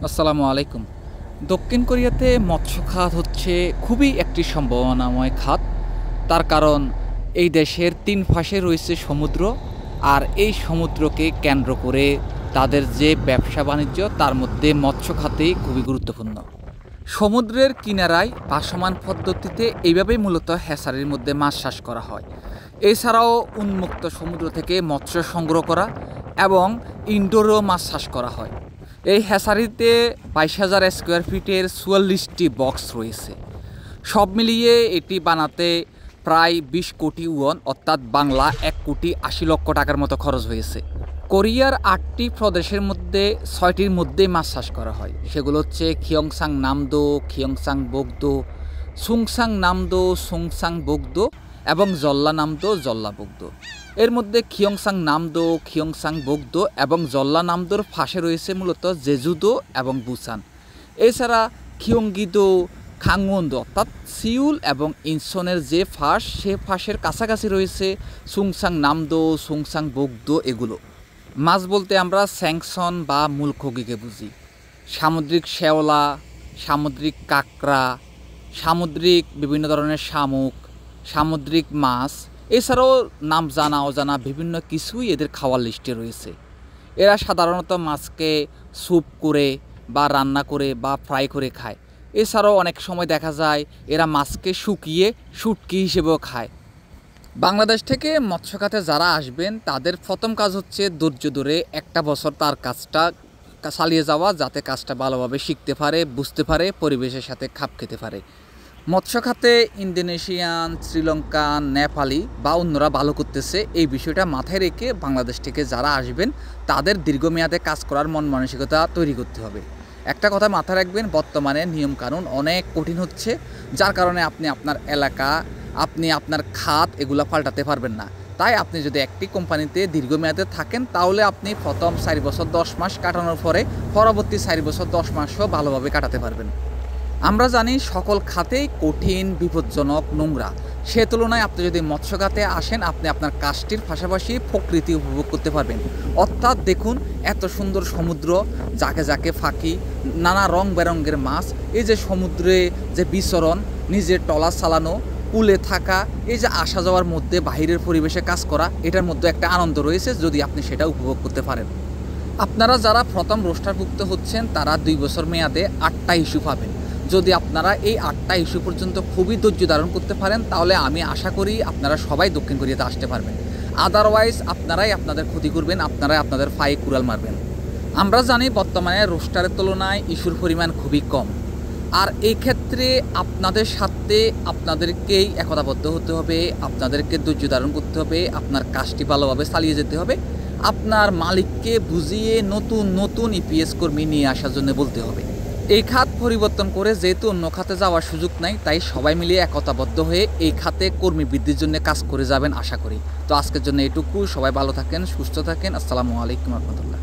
আসসালামু আলাইকুম। দক্ষিণ কোরিয়াতে মৎস্য খাত হচ্ছে খুবই একটি সম্ভাবনাময় খাত। তার কারণ এই দেশের ৩ পাশে রয়েছে সমুদ্র, আর এই সমুদ্রকে কেন্দ্র করে তাদের যে ব্যবসা-বাণিজ্য তার মধ্যে মৎস্য খাতই খুবই গুরুত্বপূর্ণ। সমুদ্রের কিনারায় ভাসমান পদ্ধতিতে এইভাবেই মূলত হ্যাচারির মধ্যে মাছ চাষ করা হয়। এছাড়াও উন্মুক্ত সমুদ্র থেকে মৎস্য সংগ্রহ করা এবং ইনডোরেও মাছ চাষ করা হয়। এই হ্যাচারিতে ২২,০০০ স্কোয়ার ফিটের ৪৪টি বক্স রয়েছে। সব মিলিয়ে এটি বানাতে প্রায় ২০ কোটি ওয়ন অর্থাৎ বাংলা ১,৮০,০০,০০০ টাকার মতো খরচ হয়েছে। কোরিয়ার ৮টি প্রদেশের মধ্যে ৬টির মধ্যেই মাছ চাষ করা হয়। সেগুলো হচ্ছে খিয়ংসাং নামদো, খিয়ংসাং বোগদো, সুংসাং নামদো, সুংসাং বোগদো এবং জল্লা নামদো, জল্লা বোগদো। এর মধ্যে খিয়ংসাং নামদো, খিয়ংসাং বোগদো এবং জল্লা নামদোর পাশে রয়েছে মূলত জেজুদো এবং বুসান। এছাড়া খিয়ংগিদো, খাংওয়ন্দো অর্থাৎ সিউল এবং ইনসনের যে ফাঁস সে ফাঁসের কাছাকাছি রয়েছে সুংসাং নামদো, সুংসাং বোগদো এগুলো। মাছ বলতে আমরা স্যাংসন বা মূলখগিকে বুঝি। সামুদ্রিক শেওলা, সামুদ্রিক কাঁকড়া, সামুদ্রিক বিভিন্ন ধরনের শামুক, সামুদ্রিক মাছ, এছাড়াও নাম জানা অজানা বিভিন্ন কিছুই এদের খাওয়ার লিস্টে রয়েছে। এরা সাধারণত মাছকে স্যুপ করে বা রান্না করে বা ফ্রাই করে খায়। এছাড়াও অনেক সময় দেখা যায় এরা মাছকে শুকিয়ে শুটকি হিসেবেও খায়। বাংলাদেশ থেকে মৎস্য খাতে যারা আসবেন তাদের প্রথম কাজ হচ্ছে ধৈর্য ধরে একটা বছর তার কাজটা চালিয়ে যাওয়া, যাতে কাজটা ভালোভাবে শিখতে পারে, বুঝতে পারে, পরিবেশের সাথে খাপ খেতে পারে। মৎস্য খাতে ইন্দোনেশিয়ান, শ্রীলঙ্কান, নেপালি বা অন্যরা ভালো করতেছে, এই বিষয়টা মাথায় রেখে বাংলাদেশ থেকে যারা আসবেন তাদের দীর্ঘমেয়াদে কাজ করার মন মানসিকতা তৈরি করতে হবে। একটা কথা মাথায় রাখবেন, বর্তমানে নিয়মকানুন অনেক কঠিন হচ্ছে, যার কারণে আপনি আপনার এলাকা, আপনি আপনার খাত এগুলো পাল্টাতে পারবেন না। তাই আপনি যদি একটি কোম্পানিতে দীর্ঘমেয়াদে থাকেন তাহলে আপনি প্রথম ৪ বছর ১০ মাস কাটানোর পরে পরবর্তী ৪ বছর ১০ মাসও ভালোভাবে কাটাতে পারবেন। আমরা জানি সকল খাতেই কঠিন, বিপজ্জনক, নোংরা। সে তুলনায় আপনি যদি মৎস্য খাতে আসেন আপনি আপনার কাজটির পাশাপাশি প্রকৃতি উপভোগ করতে পারবেন। অর্থাৎ দেখুন এত সুন্দর সমুদ্র, যাকে যাকে ফাঁকি, নানা রং বেরঙের মাছ, এই যে সমুদ্রে যে বিচরণ, নিজের ট্রলার চালানো, কুলে থাকা, এই যে আসা যাওয়ার মধ্যে বাহিরের পরিবেশে কাজ করা, এটার মধ্যে একটা আনন্দ রয়েছে যদি আপনি সেটা উপভোগ করতে পারেন। আপনারা যারা প্রথম রোস্টারভুক্ত হচ্ছেন তারা ২ বছর মেয়াদে ৮টা ইস্যু পাবেন। যদি আপনারা এই ৮টা ইস্যু পর্যন্ত খুবই ধৈর্য ধারণ করতে পারেন তাহলে আমি আশা করি আপনারা সবাই দক্ষিণ কোরিয়াতে আসতে পারবেন। আদারওয়াইজ আপনারাই আপনাদের ক্ষতি করবেন, আপনারাই আপনাদের পায়ে কুড়াল মারবেন। আমরা জানি বর্তমানে রোস্টারের তুলনায় ইস্যুর পরিমাণ খুবই কম, আর এই ক্ষেত্রে আপনাদের সাথে আপনাদেরকেই একতাবদ্ধ হতে হবে, আপনাদেরকে ধৈর্য ধারণ করতে হবে, আপনার কাজটি ভালোভাবে চালিয়ে যেতে হবে, আপনার মালিককে বুঝিয়ে নতুন নতুন ইপিএস কর্মী নিয়ে আসার জন্য বলতে হবে। এই খাত পরিবর্তন করে যেহেতু অন্য খাতে যাওয়ার সুযোগ নাই, তাই সবাই মিলিয়ে একতাবদ্ধ হয়ে এই খাতে কর্মী বৃদ্ধির জন্য কাজ করে যাবেন আশা করি। তো আজকের জন্য এটুকু। সবাই ভালো থাকেন, সুস্থ থাকেন। আসসালামু আলাইকুম রহমতুল্লাহ।